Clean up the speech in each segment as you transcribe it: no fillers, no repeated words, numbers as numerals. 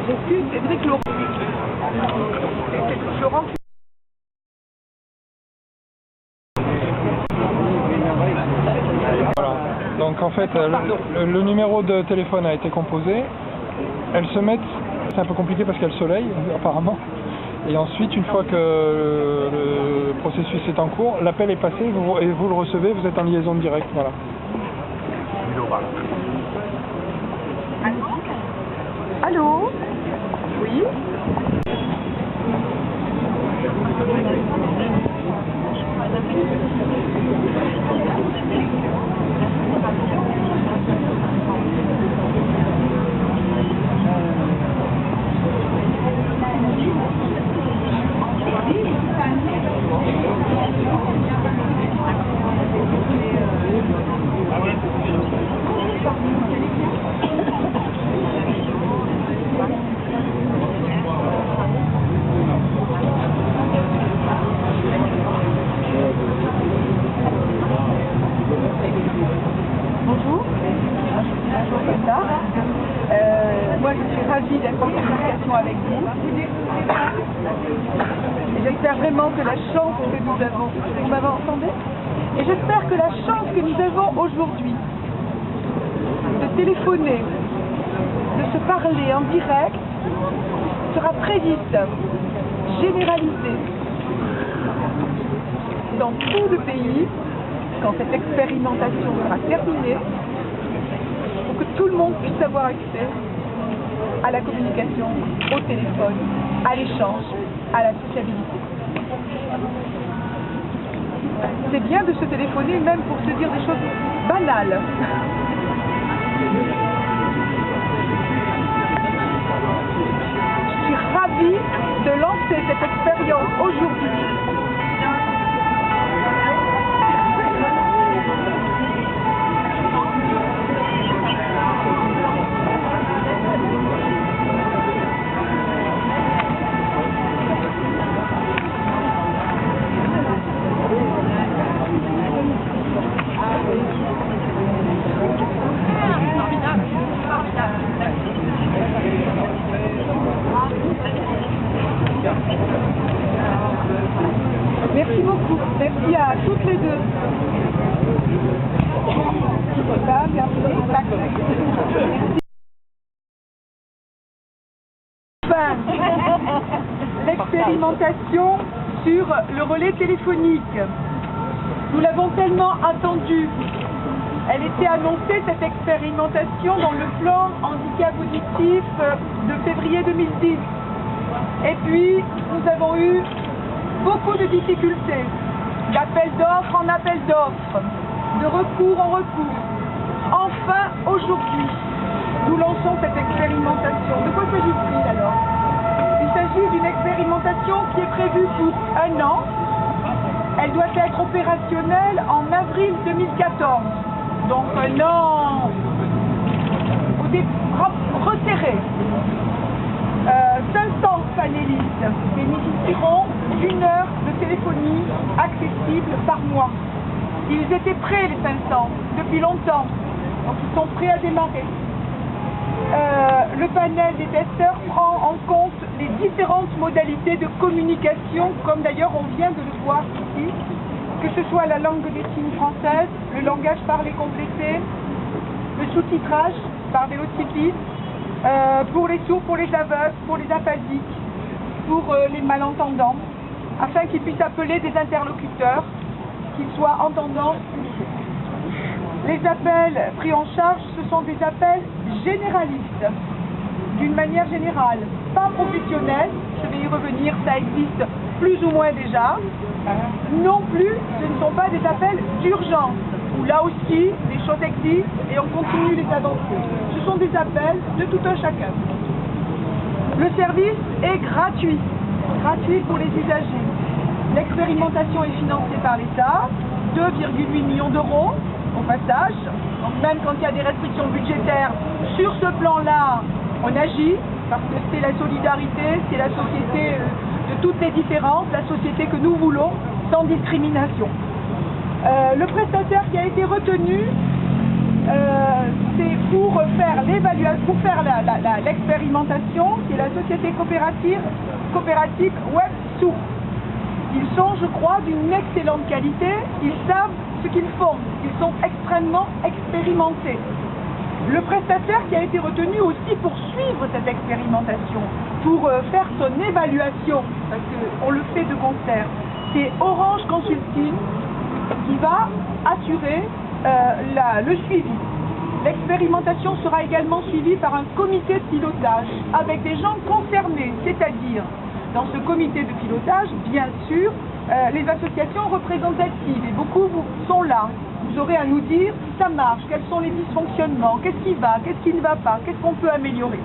J'excuse Cédric Laurent. Laurent. Voilà. Donc en fait, le numéro de téléphone a été composé. Elles se mettent, c'est un peu compliqué parce qu'il y a le soleil apparemment. Et ensuite, une fois que le processus est en cours, l'appel est passé et vous le recevez, vous êtes en liaison directe. Voilà. Allô? Oui? Bonjour, moi je suis ravie d'être en communication avec vous. Et j'espère vraiment que la chance que nous avons, vous m'avez entendu? Et j'espère que la chance que nous avons aujourd'hui de téléphoner, de se parler en direct, sera très vite généralisée dans tout le pays quand cette expérimentation sera terminée, pour que tout le monde puisse avoir accès à la communication, au téléphone, à l'échange, à la sociabilité. C'est bien de se téléphoner même pour se dire des choses banales. Je suis ravie de lancer cette expérience aujourd'hui. Merci beaucoup. Merci à toutes les deux. Enfin, l'expérimentation sur le relais téléphonique. Nous l'avons tellement attendue. Elle était annoncée, cette expérimentation, dans le plan handicap auditif de février 2010. Et puis, nous avons eu beaucoup de difficultés, d'appel d'offres en appel d'offres, de recours en recours. Enfin, aujourd'hui, nous lançons cette expérimentation. De quoi s'agit-il alors? Il s'agit d'une expérimentation qui est prévue pour 1 an. Elle doit être opérationnelle en avril 2014. Donc 1 an resserré. 500 panélistes bénéficieront d'1 heure de téléphonie accessible par mois. Ils étaient prêts, les 500, depuis longtemps, donc ils sont prêts à démarrer. Le panel des testeurs prend en compte les différentes modalités de communication, comme d'ailleurs on vient de le voir ici, que ce soit la langue des signes française, le langage parlé complété, le sous-titrage par vélotypistes, pour les sourds, pour les aveugles, pour les aphasiques, pour les malentendants, afin qu'ils puissent appeler des interlocuteurs, qu'ils soient entendants. Les appels pris en charge, ce sont des appels généralistes, d'une manière générale, pas professionnels, je vais y revenir, ça existe plus ou moins déjà. Non plus, ce ne sont pas des appels d'urgence, où là aussi, les choses existent et on continue les avancer. Ce sont des appels de tout un chacun. Le service est gratuit pour les usagers. L'expérimentation est financée par l'État, 2,8 millions d'euros au passage. Donc même quand il y a des restrictions budgétaires, sur ce plan-là, on agit, parce que c'est la solidarité, c'est la société de toutes les différences, la société que nous voulons, sans discrimination. Le prestataire qui a été retenu c'est pour faire l'évaluation, pour faire l'expérimentation, qui est la société coopérative WebSoup. Ils sont, je crois, d'une excellente qualité, ils savent ce qu'ils font, ils sont extrêmement expérimentés. Le prestataire qui a été retenu aussi pour suivre cette expérimentation, pour faire son évaluation, parce qu'on le fait de concert, c'est Orange Consulting qui va assurer le suivi. L'expérimentation sera également suivie par un comité de pilotage avec des gens concernés, c'est-à-dire dans ce comité de pilotage, bien sûr, les associations représentatives, et beaucoup sont là. Vous aurez à nous dire si ça marche, quels sont les dysfonctionnements, qu'est-ce qui va, qu'est-ce qui ne va pas, qu'est-ce qu'on peut améliorer.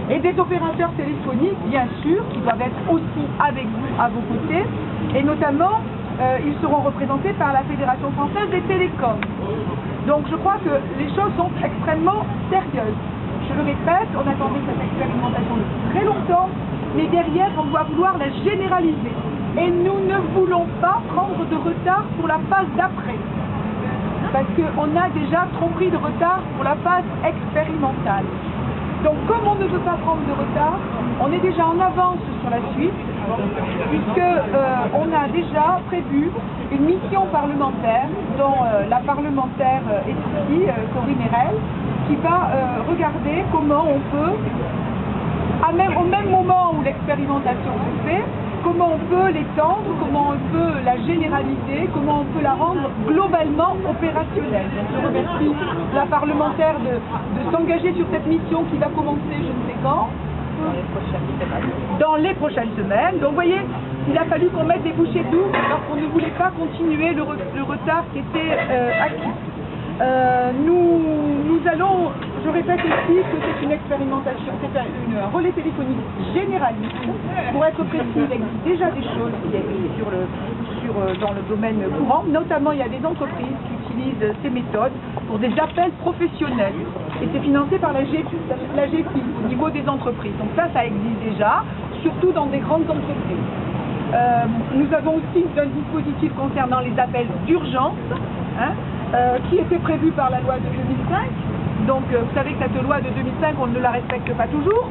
Et des opérateurs téléphoniques, bien sûr, qui doivent être aussi avec vous, à vos côtés, et notamment, ils seront représentés par la Fédération française des télécoms. Donc je crois que les choses sont extrêmement sérieuses. Je le répète, on attendait cette expérimentation depuis très longtemps, mais derrière, on doit vouloir la généraliser. Et nous ne voulons pas prendre de retard pour la phase d'après. Parce qu'on a déjà trop pris de retard pour la phase expérimentale. Donc comme on ne veut pas prendre de retard, on est déjà en avance sur la suite, puisqu'on a déjà prévu une mission parlementaire, dont la parlementaire est ici, Corinne Erel, qui va regarder comment on peut, au même moment où l'expérimentation se fait, comment on peut l'étendre, comment on peut la généraliser, comment on peut la rendre globalement opérationnelle. Je remercie la parlementaire de s'engager sur cette mission qui va commencer je ne sais quand. Dans les prochaines semaines. Donc vous voyez, il a fallu qu'on mette des bouchées doubles parce qu'on ne voulait pas continuer le retard qui était acquis. Nous allons, je répète ici que c'est une expérimentation, c'est un relais téléphonique généraliste. Pour être précis, il existe déjà des choses dans le domaine courant, notamment il y a des entreprises qui utilisent ces méthodes pour des appels professionnels. Et c'est financé par la GFI au niveau des entreprises. Donc ça existe déjà, surtout dans des grandes entreprises. Nous avons aussi un dispositif concernant les appels d'urgence, qui était prévu par la loi de 2005. Donc vous savez que cette loi de 2005, on ne la respecte pas toujours.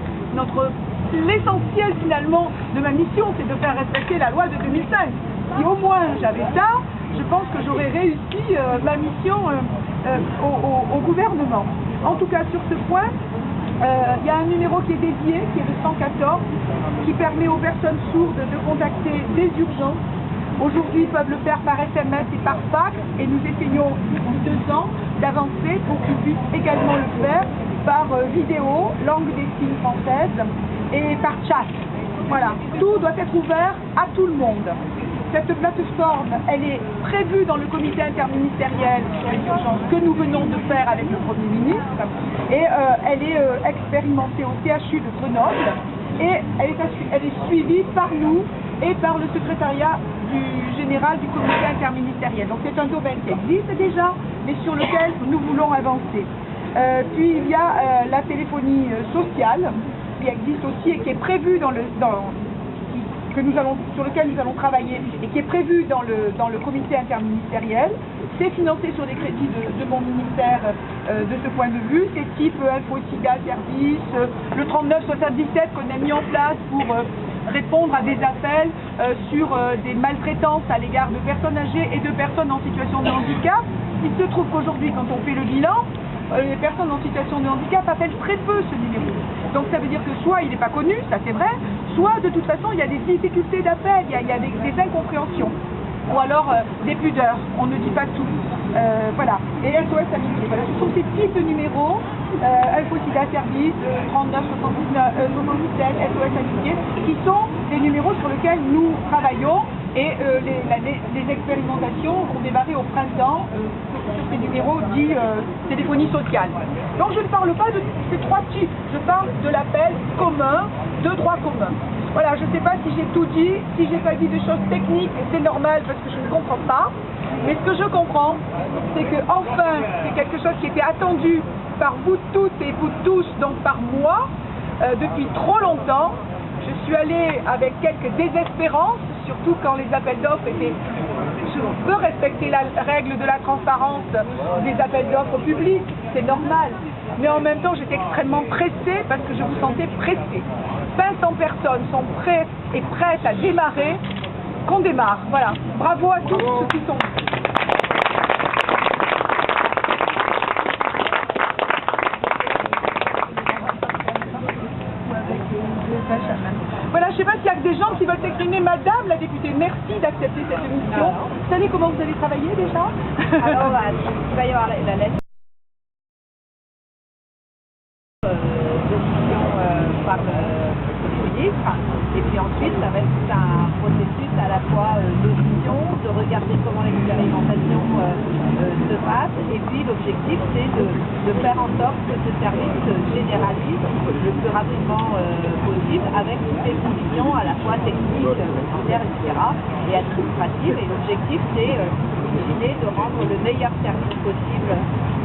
L'essentiel finalement de ma mission, c'est de faire respecter la loi de 2005. Si au moins j'avais ça, je pense que j'aurais réussi ma mission au gouvernement. En tout cas, sur ce point, il y a un numéro qui est dédié, qui est le 114, qui permet aux personnes sourdes de contacter des urgences. Aujourd'hui, ils peuvent le faire par SMS et par fax, et nous essayons depuis 2 ans d'avancer pour qu'ils puissent également le faire par vidéo, langue des signes française, et par chat. Voilà, tout doit être ouvert à tout le monde. Cette plateforme, elle est prévue dans le comité interministériel sur les urgences que nous venons de faire avec le Premier ministre, et elle est expérimentée au CHU de Grenoble, et elle est suivie par nous et par le secrétariat général du comité interministériel. Donc c'est un domaine qui existe déjà, mais sur lequel nous voulons avancer. Puis il y a la téléphonie sociale, qui existe aussi et qui est prévue sur lequel nous allons travailler et qui est prévu dans le comité interministériel. C'est financé sur les crédits de mon ministère de ce point de vue. C'est type InfoSida Service, le 3977 qu'on a mis en place pour répondre à des appels sur des maltraitances à l'égard de personnes âgées et de personnes en situation de handicap. Il se trouve qu'aujourd'hui, quand on fait le bilan, les personnes en situation de handicap appellent très peu ce numéro. Donc ça veut dire que soit il n'est pas connu, ça c'est vrai, soit de toute façon il y a des difficultés d'appel, il y a des incompréhensions. Ou alors des pudeurs, on ne dit pas tout. Voilà. Et SOS Amitié. Voilà. Ce sont ces types de numéros, InfoSida Service, 39 79 SOS Amitié, qui sont des numéros sur lesquels nous travaillons. Et les expérimentations vont démarrer au printemps sur ces numéros dits téléphonie sociale. Donc je ne parle pas de ces 3 types, je parle de l'appel commun, de droit commun. Voilà, je ne sais pas si j'ai tout dit, si j'ai pas dit des choses techniques, c'est normal parce que je ne comprends pas. Mais ce que je comprends, c'est que enfin, c'est quelque chose qui était attendu par vous toutes et vous tous, donc par moi, depuis trop longtemps. Je suis allée avec quelques désespérances, surtout quand les appels d'offres étaient je veux respecter la règle de la transparence des appels d'offres publics, c'est normal. Mais en même temps, j'étais extrêmement pressée parce que je vous sentais pressée. 500 personnes sont prêtes et prêtes à démarrer, qu'on démarre. Voilà. Bravo à tous ceux qui sont. Voilà, je ne sais pas s'il y a que des gens qui veulent s'exprimer. Madame la députée, merci d'accepter cette émission. Vous savez comment vous allez travailler déjà? Alors, il va y avoir la lettre par le ministre, et puis ensuite ça va être tout un processus à la fois d'audition, de regarder comment l'expérimentation se passe, et puis l'objectif c'est de faire en sorte que ce service généralise le plus rapidement possible, avec toutes les conditions à la fois techniques, financières, etc., et administratives, et l'objectif c'est de rendre le meilleur service possible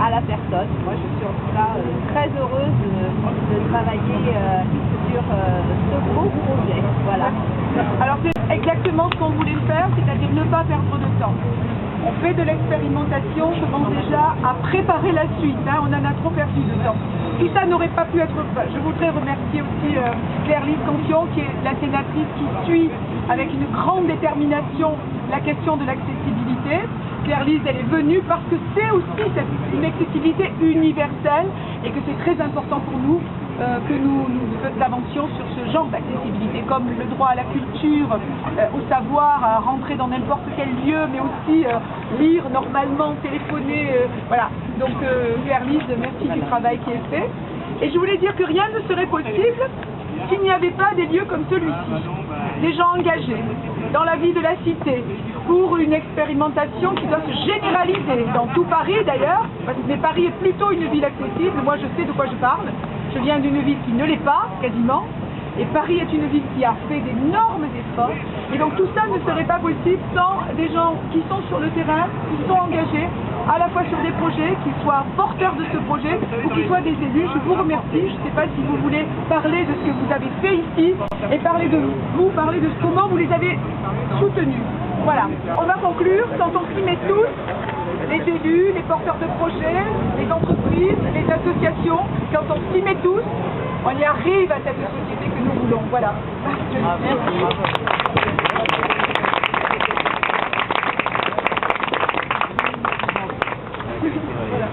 à la personne. Moi je suis en tout cas très heureuse de travailler sur ce beau projet. Voilà. Alors c'est exactement ce qu'on voulait faire, c'est-à-dire ne pas perdre de temps. On fait de l'expérimentation, je pense déjà à préparer la suite, hein, on en a trop perdu de temps. Tout ça n'aurait pas pu être fait. Je voudrais remercier aussi Claire-Lise Campion, qui est la sénatrice qui suit avec une grande détermination la question de l'accessibilité. Claire-Lise, elle est venue parce que c'est aussi une accessibilité universelle et que c'est très important pour nous que nous avancions sur ce genre d'accessibilité, comme le droit à la culture, au savoir, à rentrer dans n'importe quel lieu, mais aussi lire normalement, téléphoner, voilà. Donc Claire-Lise, merci du travail qui est fait. Et je voulais dire que rien ne serait possible s'il n'y avait pas des lieux comme celui-ci, des gens engagés dans la vie de la cité, pour une expérimentation qui doit se généraliser dans tout Paris d'ailleurs, parce que Paris est plutôt une ville accessible, moi je sais de quoi je parle, je viens d'une ville qui ne l'est pas quasiment, et Paris est une ville qui a fait d'énormes efforts, et donc tout ça ne serait pas possible sans des gens qui sont sur le terrain, qui sont engagés, à la fois sur des projets, qui soient porteurs de ce projet, ou qui soient des élus. Je vous remercie, je ne sais pas si vous voulez parler de ce que vous avez fait ici, et parler de vous, parler de comment vous les avez soutenus. Voilà, on va conclure quand on s'y met tous, les élus, les porteurs de projets, les entreprises, les associations, quand on s'y met tous, on y arrive à cette société que nous voulons. Voilà. Merci. Voilà.